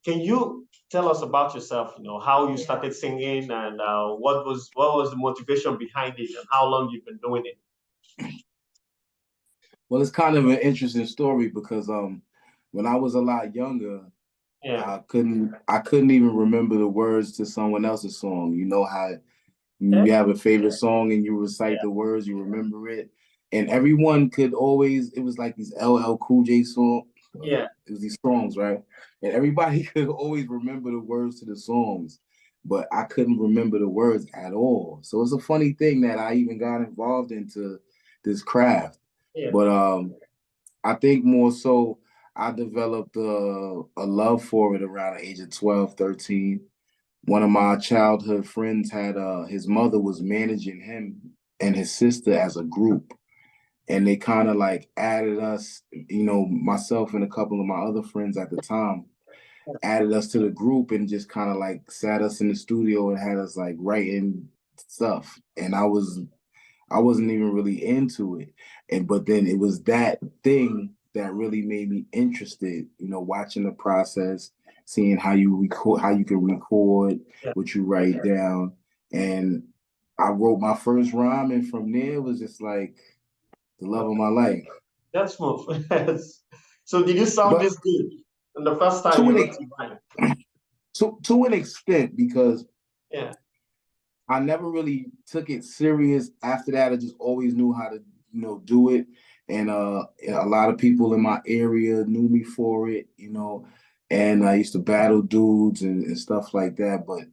can you tell us about yourself? You know, how you started singing, and what was the motivation behind it, and how long you've been doing it? Well, it's kind of an interesting story because when I was a lot younger, I couldn't even remember the words to someone else's song. You know how you have a favorite song and you recite the words, you remember it. And everyone could always, it was like these LL Cool J songs. Yeah. It was these songs, right? And everybody could always remember the words to the songs, but I couldn't remember the words at all. So it's a funny thing that I even got involved into this craft. Yeah. But I think more so I developed a love for it around the age of 12, 13. One of my childhood friends had his mother was managing him and his sister as a group. And they kind of like added us, you know, myself and a couple of my other friends at the time, added us to the group and just kind of like sat us in the studio and had us like writing stuff. And I wasn't even really into it. But then it was that thing that really made me interested, you know, watching the process, seeing how you record, how you can record what you write down. And I wrote my first rhyme, and from there it was just like the love of my life. That's smooth. So did you sound this good the first time you wrote your rhyme? To an extent, because yeah, I never really took it serious after that. I just always knew how to, you know, do it. And a lot of people in my area knew me for it, you know, and I used to battle dudes and stuff like that. But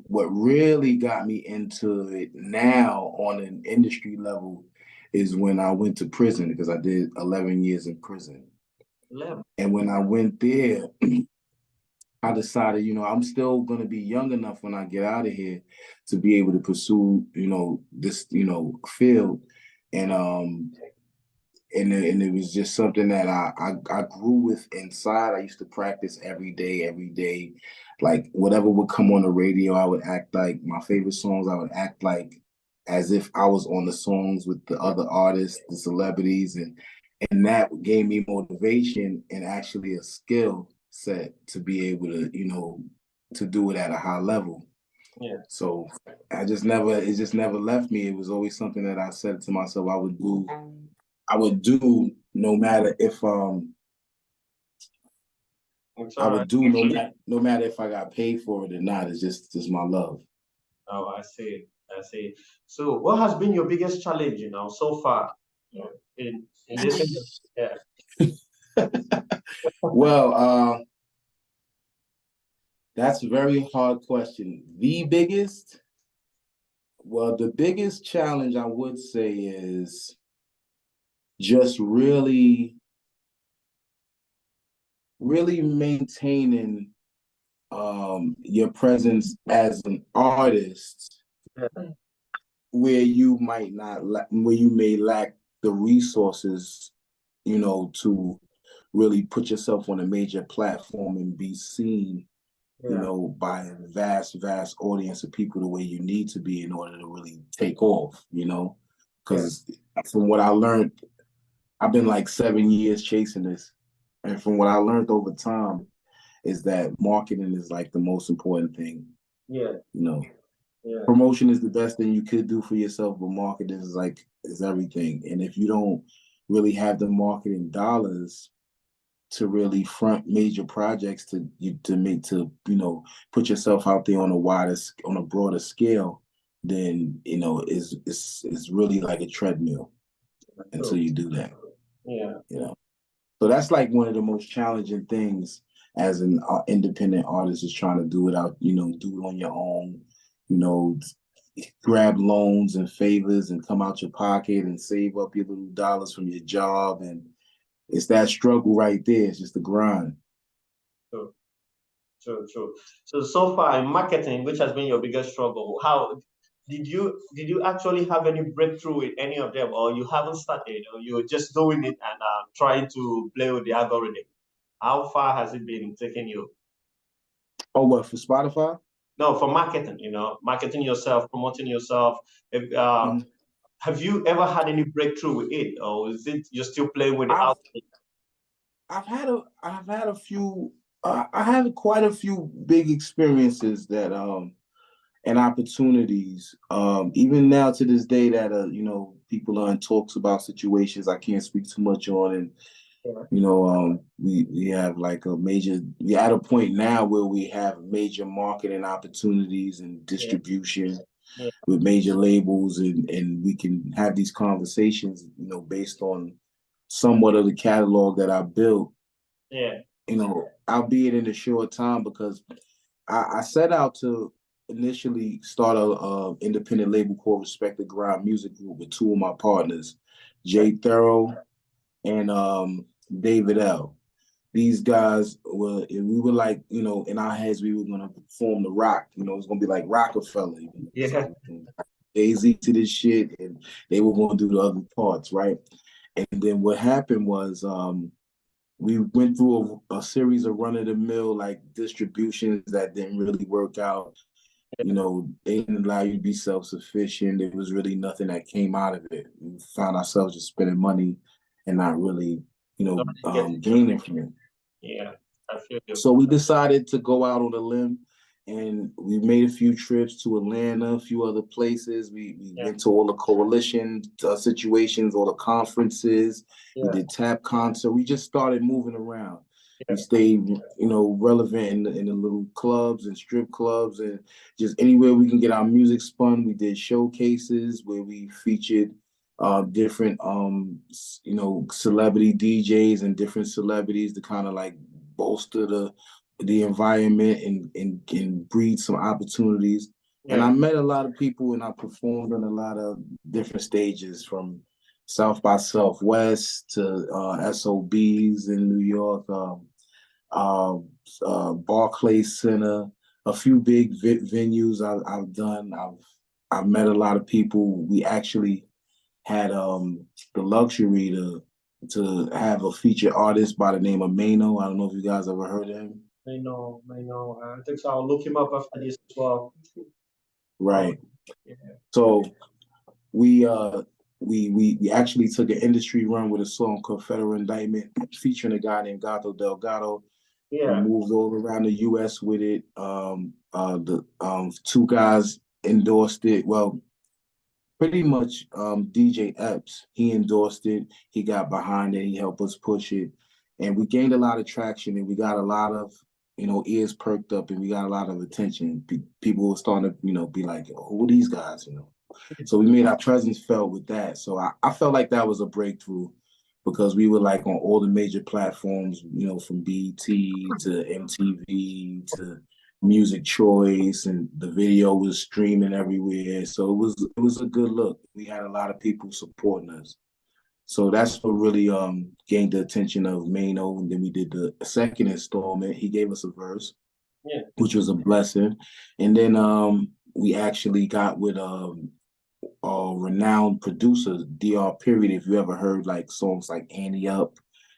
what really got me into it now on an industry level is when I went to prison, because I did 11 years in prison. 11. And when I went there, I decided, you know, I'm still going to be young enough when I get out of here to be able to pursue, you know, this, you know, field. And it was just something that I grew with inside. I used to practice every day. Like whatever would come on the radio, I would act like my favorite songs. I would act like as if I was on the songs with the other artists, the celebrities, and that gave me motivation and actually a skill set to be able to, you know, to do it at a high level. Yeah. So it just never left me. It was always something that I said to myself I would do no matter if I would do no matter if I got paid for it or not. It's just my love. Oh, I see. I see. So what has been your biggest challenge, you know, so far, you know, in this industry? Yeah. Well, that's a very hard question. The biggest challenge I would say is just really maintaining your presence as an artist where you may lack the resources, you know, to really put yourself on a major platform and be seen, you know, by a vast audience of people the way you need to be in order to really take off, you know. Because from what I learned, I've been like 7 years chasing this. And from what I learned over time is that marketing is like the most important thing. Yeah. You know, promotion is the best thing you could do for yourself, but marketing is everything. And if you don't really have the marketing dollars to really front major projects to put yourself out there on a broader scale, then you know it's really like a treadmill until you do that. Yeah. You know, so that's like one of the most challenging things as an independent artist is trying to do it out. You know, do it on your own. You know, grab loans and favors and come out your pocket and save up your little dollars from your job, and it's that struggle right there. It's just the grind. True. So far in marketing, which has been your biggest struggle, how did you actually have any breakthrough with any of them, or you haven't started, or you're just doing it and trying to play with the algorithm? How far has it been taking you? Oh, what, for Spotify? No, for marketing, you know, marketing yourself, promoting yourself. If, have you ever had any breakthrough with it, or is it you're still playing with the algorithm? I've had a few I had quite a few big experiences that and opportunities. Even now to this day that people are in talks about situations I can't speak too much on, and Yeah. we have like we're at a point now where we have major marketing opportunities and Yeah. distribution Yeah. with major labels, and we can have these conversations, based on somewhat of the catalog that I built, Yeah. albeit in a short time, because I set out to initially start a independent label called Respect the Grind Music Group with two of my partners, Okay. Jay Thorough and David L. These guys we were like, in our heads, we were gonna perform the rock. It's gonna be like Rockefeller. Yeah. So JayZ to this shit, and they were gonna do the other parts, right? And then what happened was we went through a series of run of the mill like distributions that didn't really work out. They didn't allow you to be self sufficient. There was really nothing that came out of it. We found ourselves just spending money and not really, Nobody gets it. gaining from it. Yeah. I feel you. So we decided to go out on a limb, and we made a few trips to Atlanta, a few other places. We Yeah. went to all the coalition situations, all the conferences. We Yeah. did tap concert. We just started moving around. We Yeah. stayed, relevant in the little clubs and strip clubs, and just anywhere we can get our music spun. We did showcases where we featured different, celebrity DJs and different celebrities to kind of like bolster the environment and breed some opportunities. And Yeah. I met a lot of people, and I performed on a lot of different stages, from South by Southwest to SOBs in New York, uh, Barclays Center, a few big venues I've done. I've met a lot of people. We actually had the luxury to have a featured artist by the name of Mano. I don't know if you guys ever heard of him. I know. I know. I think so. I'll look him up after this as well. Oh, Right. yeah. So we we actually took an industry run with a song called Federal Indictment featuring a guy named Gato Delgado. We Yeah. moved all around the US with it. The two guys endorsed it. Well, pretty much DJ Epps, he endorsed it. He got behind it. He helped us push it. And we gained a lot of traction, and we got a lot of, ears perked up, and we got a lot of attention. People were starting to, be like, who are these guys? So we made our presence felt with that. So I felt like that was a breakthrough, because we were like on all the major platforms, from BT to MTV to Music Choice, and the video was streaming everywhere. So it was a good look. We had a lot of people supporting us. So that's what really gained the attention of Mano. And then we did the second installment. He gave us a verse, Yeah. which was a blessing. And then we actually got with renowned producers, DR Period. If you ever heard like songs like Annie Up,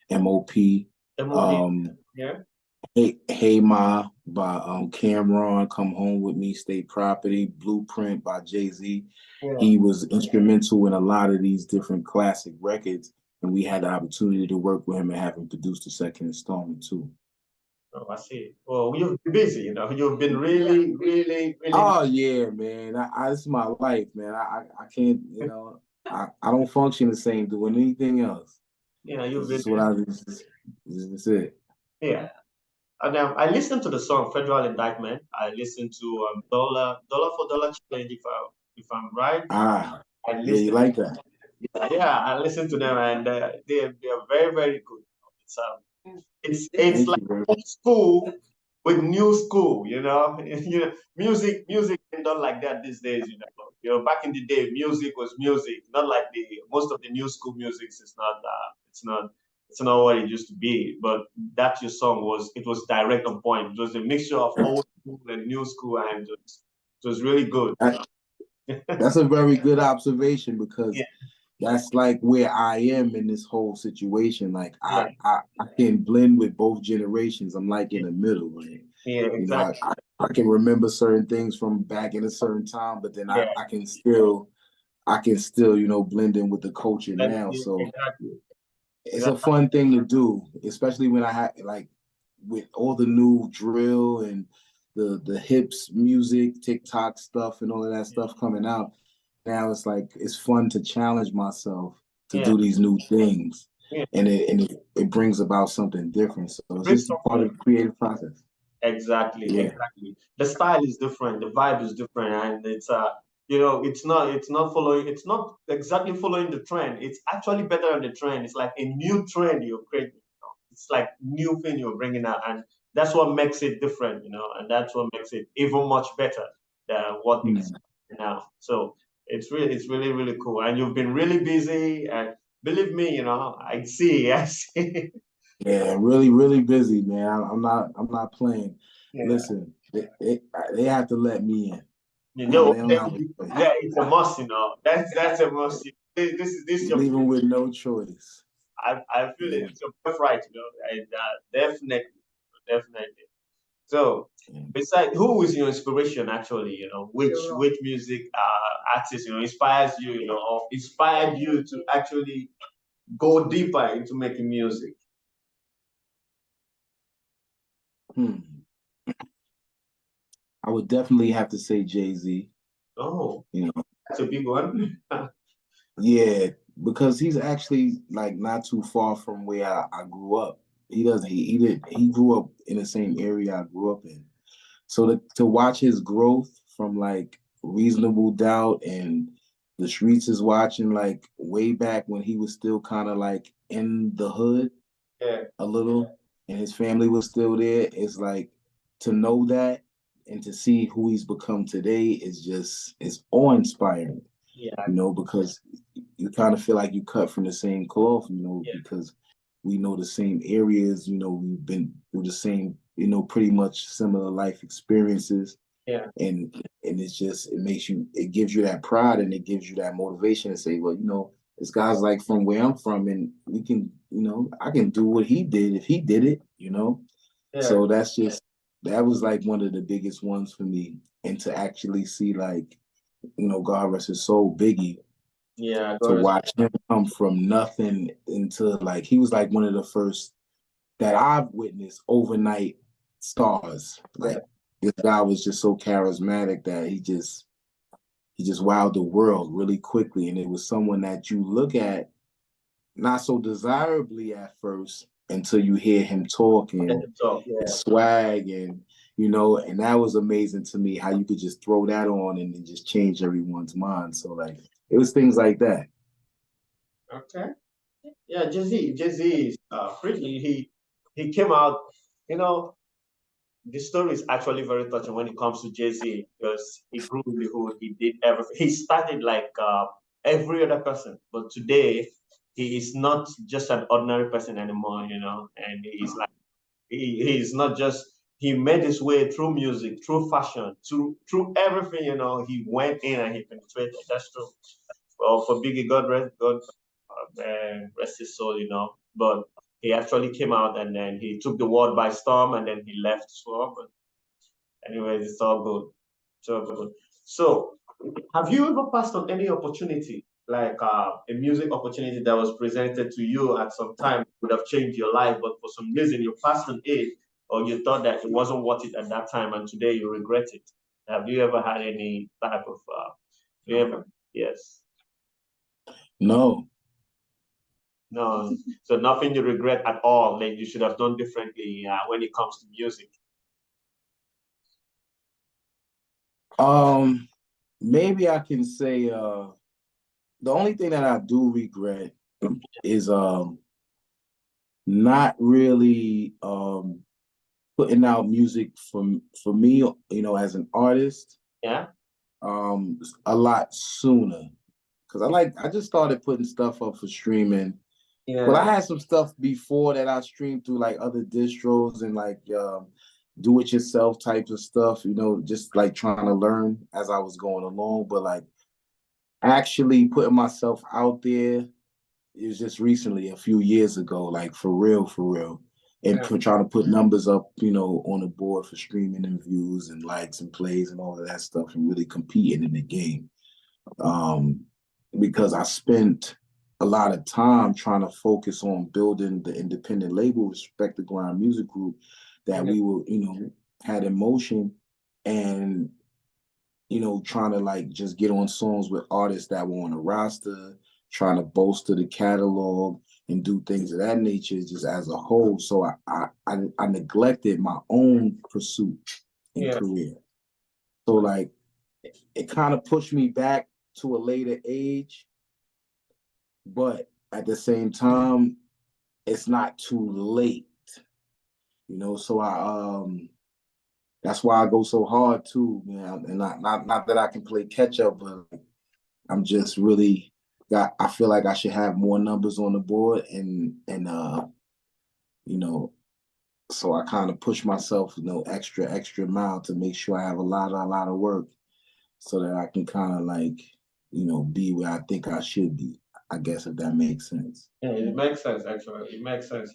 MOP, MOP. um, Yeah. Hey Ma by Cameron, Come Home With Me, State Property, Blueprint by JayZ. Yeah. He was instrumental in a lot of these different classic records, and we had the opportunity to work with him and have him produce the second installment too. Oh, I see. Well, you've been busy, You've been really, really, really. Oh yeah, man. This is my life, man. I can't, I don't function the same doing anything else. You've This been. is what I this is it. Yeah. And I listened to the song Federal Indictment. I listened to Dollar for Dollar Challenge, if I'm right. Ah, I yeah, you listened. like that. Yeah, I listened to them, and they are very, very good. It's Thank like you, bro. old school with new school. Music ain't done like that these days. Back in the day, music was music, not like the most of the new school music. It's not what it used to be. But that your song was direct on point. It was a mixture of old school and new school, and it was really good. That, that's a very good observation, Yeah, because that's like where I am in this whole situation. Like yeah, I can blend with both generations. I'm like in the middle, right? yeah, You know, I, exactly. I, I can remember certain things from back in a certain time, but then I, Yeah, I can still I can still, blend in with the culture now. yeah, So exactly. it's a Exactly. fun thing to do, especially when I had like with all the new drill and the hips music, TikTok stuff, and all of that stuff coming out, now it's like it's fun to challenge myself to Yeah, do these new things, yeah. and it brings about something different. So it's Brings just a part something. of the creative process. Exactly, Yeah. exactly. The style is different, the vibe is different, and it's not following, it's not exactly following the trend. It's actually better than the trend. It's like a new trend you're creating. It's like new thing you're bringing out, and that's what makes it different, and that's what makes it even much better than what Hmm. it's now. So it's really, really cool. And you've been really busy, and believe me, I see, I see. Yeah, really, really busy, man. I'm not playing. Yeah. Listen, they have to let me in. You know, They don't have a choice. yeah, it's a must. That's a must. This is You your. leave them with no choice. I feel Yeah. it's your birthright. And definitely, definitely. So, Yeah. besides, who is your inspiration actually? Which music artist inspires you, or inspired you to actually go deeper into making music? Hmm. I would definitely have to say JayZ. Oh, You know, that's a big one. yeah, because he's actually like not too far from where I grew up. He doesn't. He grew up in the same area I grew up in. So to watch his growth from like Reasonable Doubt and the Streets is Watching, like way back when he was still kind of like in the hood Yeah, a little and his family was still there, it's like to know that and to see who he's become today is awe-inspiring, yeah, because you kind of feel like you cut from the same cloth, yeah, because we know the same areas, we've been through the same, pretty much similar life experiences. yeah, And it gives you that pride and it gives you that motivation to say, well, this guy's like from where I'm from, and we can, I can do what he did if he did it. yeah, So that was like one of the biggest ones for me. And to actually see, like, God rest his soul, Biggie, yeah. to watch him come from nothing into, like, he was like one of the first that I've witnessed overnight stars. Like, this guy was just so charismatic that he just wowed the world really quickly. And it was someone that you look at not so desirably at first until you hear him talk Let and them talk. Yeah. his swag, and that was amazing to me, how you could just throw that on and then just change everyone's mind. So, like, it was things like that. Okay. Yeah, Jay-Z is pretty. He came out. You know, the story is actually very touching when it comes to Jay-Z because he grew in the hood. He did everything. He started like every other person, but today he is not just an ordinary person anymore. And he's like he's not just he made his way through music, through fashion, through everything. He went in and he penetrated. That's true. Well, for Biggie, God rest his soul. But he actually came out and then he took the world by storm and then he left as well. But anyways, it's all good. It's all good. So, have you ever passed on any opportunity, like a music opportunity that was presented to you at some time would have changed your life, but for some reason you passed on it, or you thought that it wasn't worth it at that time, and today you regret it? Have you ever had any type of? You ever? Yes. No. No. So nothing you regret at all that you should have done differently when it comes to music. Maybe I can say the only thing that I do regret is not really putting out music for me, as an artist, Yeah. a lot sooner. Cause I just started putting stuff up for streaming. Well, I Yeah. had some stuff before that I streamed through like other distros and like do it yourself types of stuff, just like trying to learn as I was going along. But like actually putting myself out there, it was just recently, a few years ago, like for real. And Yeah. trying to put numbers up, on the board for streaming and views and likes and plays and all of that stuff and really competing in the game. Um, because I spent a lot of time trying to focus on building the independent label, Respect the Grind Music Group, that we were, had in motion, and trying to like just get on songs with artists that were on the roster, trying to bolster the catalog and do things of that nature just as a whole. So I neglected my own pursuit and career. So like it kind of pushed me back to a later age, but at the same time, it's not too late. So that's why I go so hard too, man. And not that I can play catch up, but I'm just really I feel like I should have more numbers on the board, and so I kind of push myself, extra mile to make sure I have a lot of work, so that I can kind of like, be where I think I should be. I guess, if that makes sense. Yeah, it makes sense actually. It makes sense.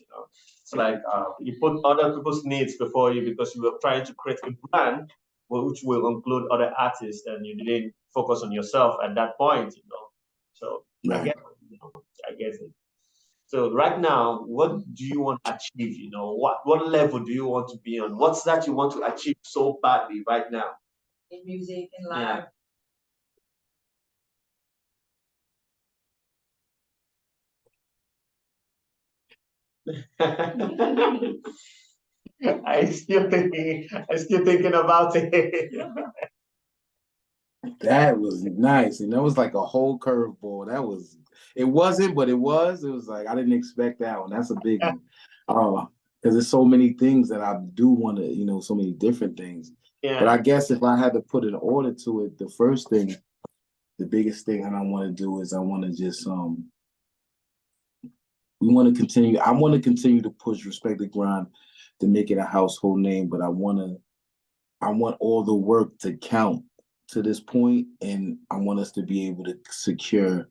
It's like you put other people's needs before you because you were trying to create a brand which will include other artists, and you didn't focus on yourself at that point. So Right. I get it. So right now, what do you want to achieve? What level do you want to be on? What's that you want to achieve so badly right now? In music, in life. I still thinking about it. That was nice, and that was like a whole curveball. It wasn't, but it was. It was like I didn't expect that one. That's a big one. Because there's so many things that I do want to, so many different things. Yeah. But I guess if I had to put an order to it, the biggest thing that I want to do is I want to just we want to continue. I want to continue to push Respect the Grind to make it a household name, but I want all the work to count to this point, and I want us to be able to secure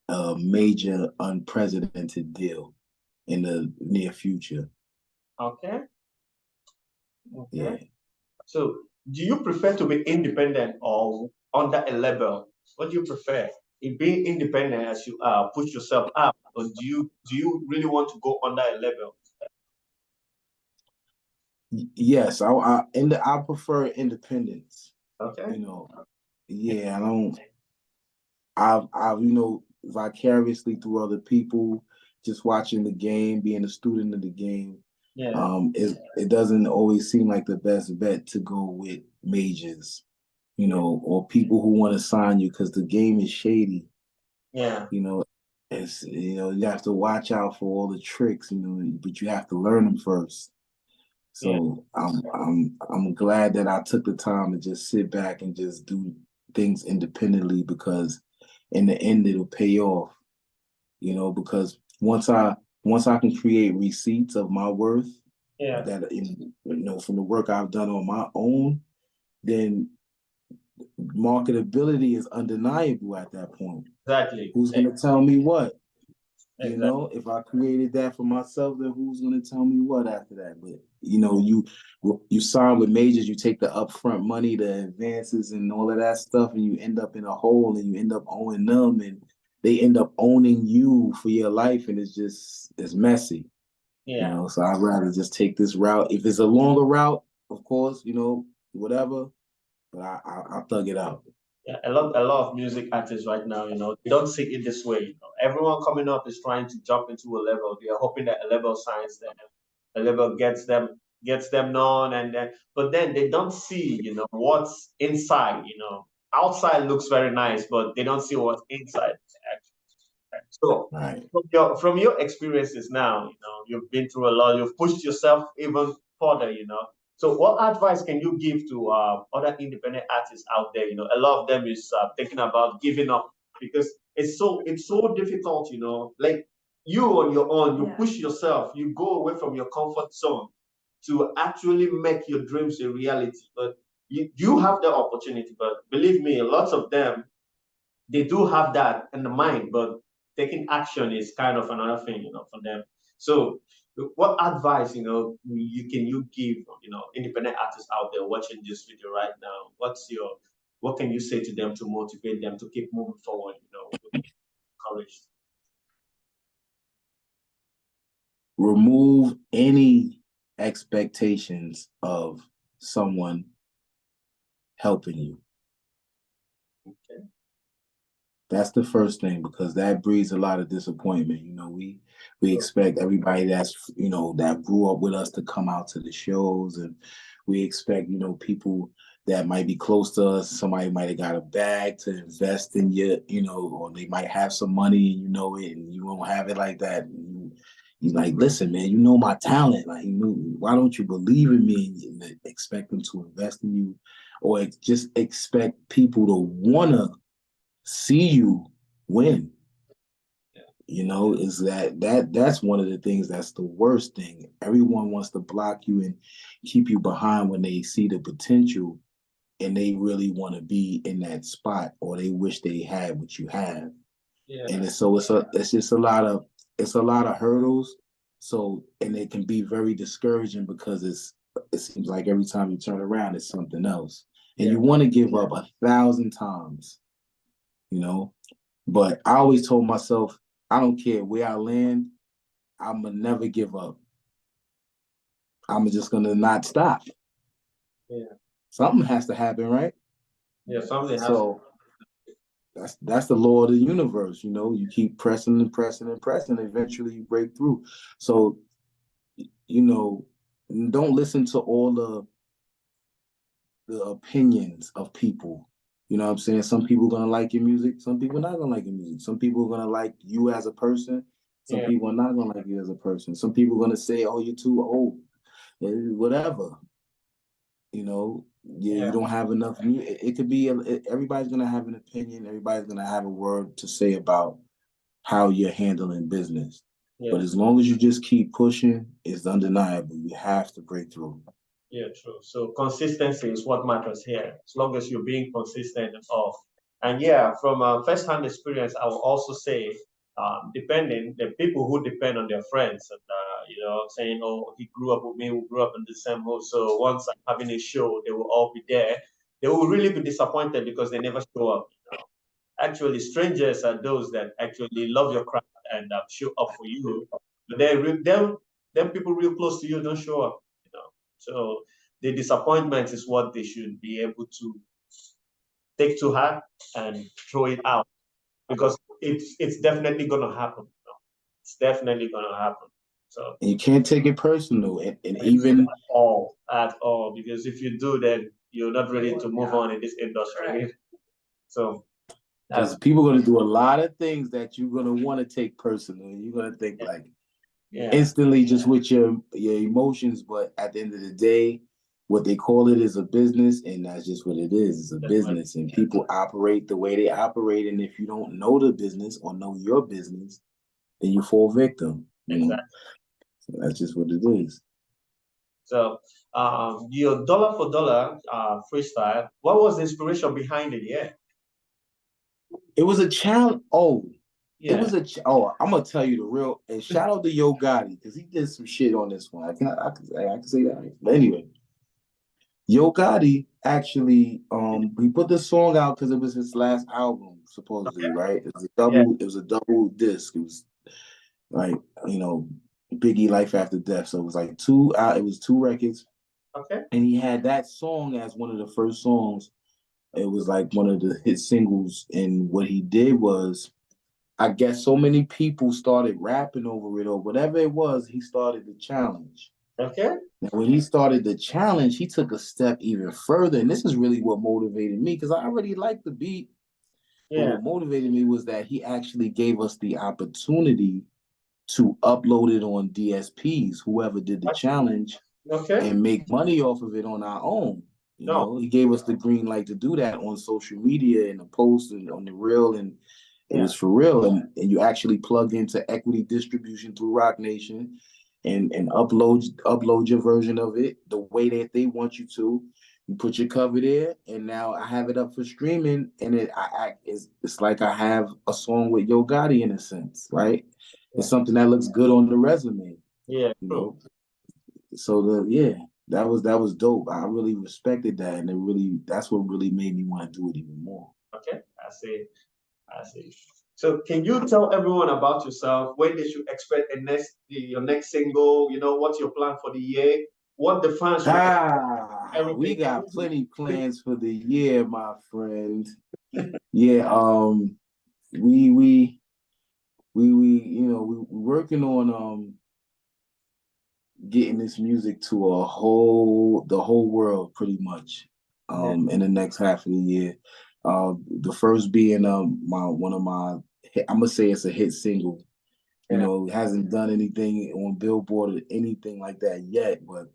a major unprecedented deal in the near future. Okay. Yeah. So, do you prefer to be independent or under a label? What do you prefer? In being independent as you push yourself up, or do you really want to go under a label? Yes, I prefer independence. Okay. Yeah, I've vicariously through other people, just watching the game, being a student of the game. Yeah. It doesn't always seem like the best bet to go with majors, or people who want to sign you, because the game is shady. Yeah. It's you have to watch out for all the tricks, but you have to learn them first. So I'm glad that I took the time to just sit back and just do things independently, because in the end it'll pay off. Because once I can create receipts of my worth, that from the work I've done on my own, then marketability is undeniable at that point. Exactly. Who's gonna tell me what? Exactly. If I created that for myself, then who's gonna tell me what after that? But you sign with majors, you take the upfront money, the advances, and all of that stuff, and you end up in a hole, and you end up owing them, and they end up owning you for your life, and it's messy. Yeah. So I'd rather just take this route. If it's a longer route, of course, whatever. But I'll thug it out. Yeah, a lot of music artists right now, they don't see it this way. Everyone coming up is trying to jump into a level. They are hoping that a level signs them, a level gets them known, but then they don't see, what's inside. Outside looks very nice, but they don't see what's inside. So Right. from your experiences now, you've been through a lot. You've pushed yourself even further. So what advice can you give to other independent artists out there? A lot of them is thinking about giving up because it's so difficult. Like you on your own, you push yourself, you go away from your comfort zone to actually make your dreams a reality. But you have the opportunity. But believe me, lots of them they do have that in the mind, but taking action is kind of another thing, for them. So, what advice, you give, independent artists out there watching this video right now? What can you say to them to motivate them to keep moving forward? Encouraged. Remove any expectations of someone helping you. Okay. That's the first thing, because that breeds a lot of disappointment. We expect everybody that's, that grew up with us to come out to the shows, and we expect, people that might be close to us. Somebody might have got a bag to invest in you, or they might have some money and you know it, and you won't have it like that. And you like, listen, man, you know my talent. Like, why don't you believe in me, and expect them to invest in you, or just expect people to wanna see you win. Is that's one of the things that's the worst thing. Everyone wants to block you and keep you behind when they see the potential and they really want to be in that spot, or they wish they had what you have. Yeah. And it's just a lot of hurdles. So, and it can be very discouraging, because it seems like every time you turn around it's something else. And you want to give up 1,000 times, But I always told myself, I don't care where I land, I'm gonna never give up. I'm just gonna not stop. Yeah. Something has to happen, right? Yeah, something has So that's the law of the universe. You keep pressing and pressing and pressing, eventually you break through. So, don't listen to all the opinions of people. You know what I'm saying? Some people are gonna like your music, some people are not gonna like your music. Some people are gonna like you as a person, some people are not gonna like you as a person. Some people are gonna say, oh, you're too old, whatever. You don't have enough music. It could be everybody's gonna have an opinion, everybody's gonna have a word to say about how you're handling business. But as long as you just keep pushing, it's undeniable. You have to break through. Yeah, true. So consistency is what matters here. As long as you're being consistent and all. And yeah, from first-hand experience, I will also say, depending the people who depend on their friends, and saying, "Oh, he grew up with me. We grew up in the same hood. So once I'm having a show, they will all be there." They will really be disappointed because they never show up. Actually, strangers are those that actually love your craft and show up for you. But then people real close to you don't show up. So the disappointment is what they should be able to take to heart and throw it out, because it's definitely gonna happen. It's definitely gonna happen. So and you can't take it personal, and even at all, because if you do, then you're not ready to move on in this industry. So because people are going to do a lot of things that you're going to want to take personal, and you're going to think like instantly just with your emotions. But at the end of the day, what they call it is a business, and that's just what it is. It's a business, and people operate the way they operate. And if you don't know the business or know your business, then you fall victim. So that's just what it is. So your dollar for dollar freestyle, what was the inspiration behind it? Yeah. It was a challenge. It was I'm gonna tell you the real. And shout out to Yo Gotti, because he did some shit on this one. I can say that. But anyway, Yo Gotti actually he put the song out because it was his last album, supposedly, right? It was a double disc. It was like, Biggie Life After Death. So it was like two records. Okay. And he had that song as one of the first songs. It was like one of the hit singles. And what he did was, I guess so many people started rapping over it, or whatever it was, he started the challenge. Okay. And when he started the challenge, he took a step even further. And this is really what motivated me, because I already liked the beat. But what motivated me was that he actually gave us the opportunity to upload it on DSPs, whoever did the challenge, and make money off of it on our own. He gave us the green light to do that on social media and the post and on the reel, and it was for real. And you actually plug into equity distribution through Rock Nation and upload your version of it the way that they want you to. You put your cover there, and now I have it up for streaming, and it's like I have a song with Yo Gotti in a sense, right? It's something that looks good on the resume. Yeah. So that was dope. I really respected that, and that's what really made me want to do it even more. Okay, I see. So can you tell everyone about yourself? When they should expect your next single? You know, what's your plan for the year? What the fans should expect? We Everything. got plenty plans for the year, my friend. Yeah, we you know, we working on getting this music to the whole world pretty much Yeah. in the next half of the year. The first being one of my, I'm gonna say it's a hit single. You Yeah. know, it hasn't done anything on Billboard or anything like that yet, but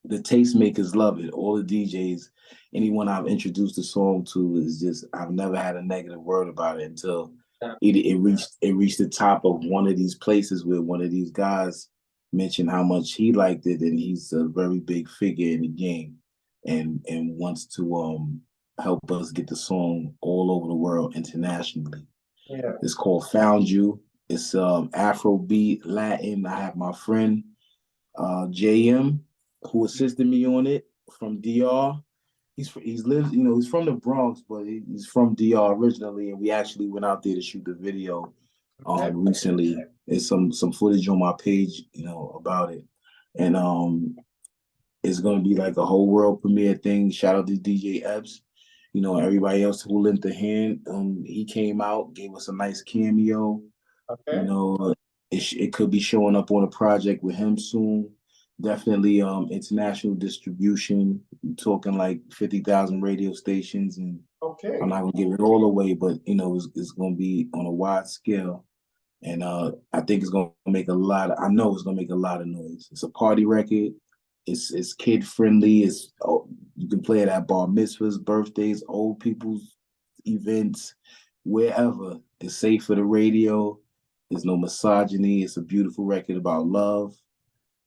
the tastemakers love it. All the DJs, anyone I've introduced the song to is just, I've never had a negative word about it until Yeah. it reached the top of one of these places where one of these guys mentioned how much he liked it, and he's a very big figure in the game, and wants to help us get the song all over the world internationally. Yeah. It's called Found You. It's Afrobeat, Latin. I have my friend JM who assisted me on it from DR. He's lives, you know, he's from the Bronx, but he's from DR originally, and we actually went out there to shoot the video recently. There's some footage on my page, you know, about it. And it's gonna be like a whole world premiere thing. Shout out to DJ Epps. You know, everybody else who lent a hand. He came out, gave us a nice cameo. Okay. You know, it could be showing up on a project with him soon. Definitely international distribution. I'm talking like 50,000 radio stations, and Okay. I'm not gonna give it all away, but you know, it's gonna be on a wide scale. And I think it's gonna make I know it's gonna make a lot of noise. It's a party record. It's kid friendly. You can play it at bar mitzvahs, birthdays, old people's events, wherever. It's safe for the radio. There's no misogyny. It's a beautiful record about love,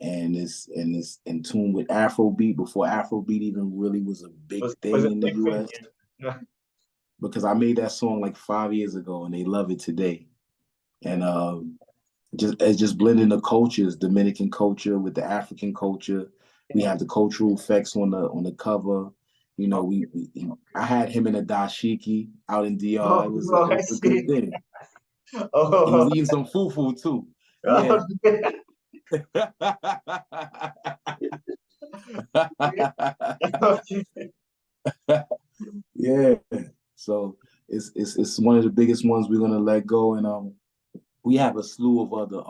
and it's in tune with Afrobeat before Afrobeat even really was a big thing in the US. Yeah. Because I made that song like 5 years ago, and they love it today. And it's just blending the cultures, Dominican culture with the African culture. We have the cultural effects on the cover. You know, I had him in a dashiki out in DR. It was a good thing. Oh. He was eating some fufu too. Yeah. Yeah. So it's one of the biggest ones we're gonna let go, and we have a slew of other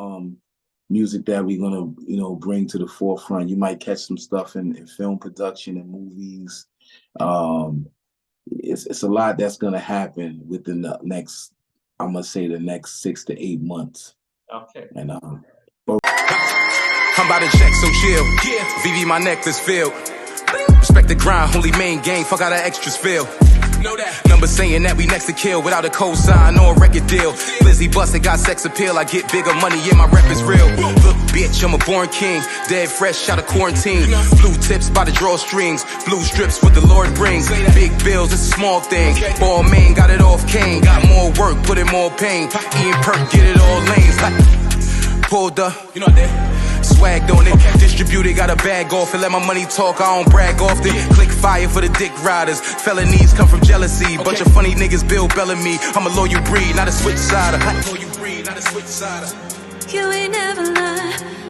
music that we're gonna, you know, bring to the forefront. You might catch some stuff in film production and movies. It's a lot that's gonna happen within the next, I'm gonna say, the next 6 to 8 months. Okay. And I'm about to check, so chill. VV, my necklace filled. Respect the grind, only main game. Fuck how the extras feel. Know that. Numbers saying that we next to kill without a cosign or a record deal. Lizzie busted, got sex appeal. I get bigger money, yeah, my rep is real. Look, bitch, I'm a born king. Dead fresh out of quarantine. Blue tips by the drawstrings. Blue strips what the Lord brings. Big bills, it's a small thing. Ball main, got it off Kane. Got more work, put in more pain. Ian Perk, get it all lanes. Pulled up, you know what that? Swagged on it, distributed, got a bag off it. Let my money talk, I don't brag often. Click fire for the dick riders. Felonies come from jealousy. Bunch of funny niggas Bill Bellamy. I'm a loyal breed, not a switch sider. You ain't never lie.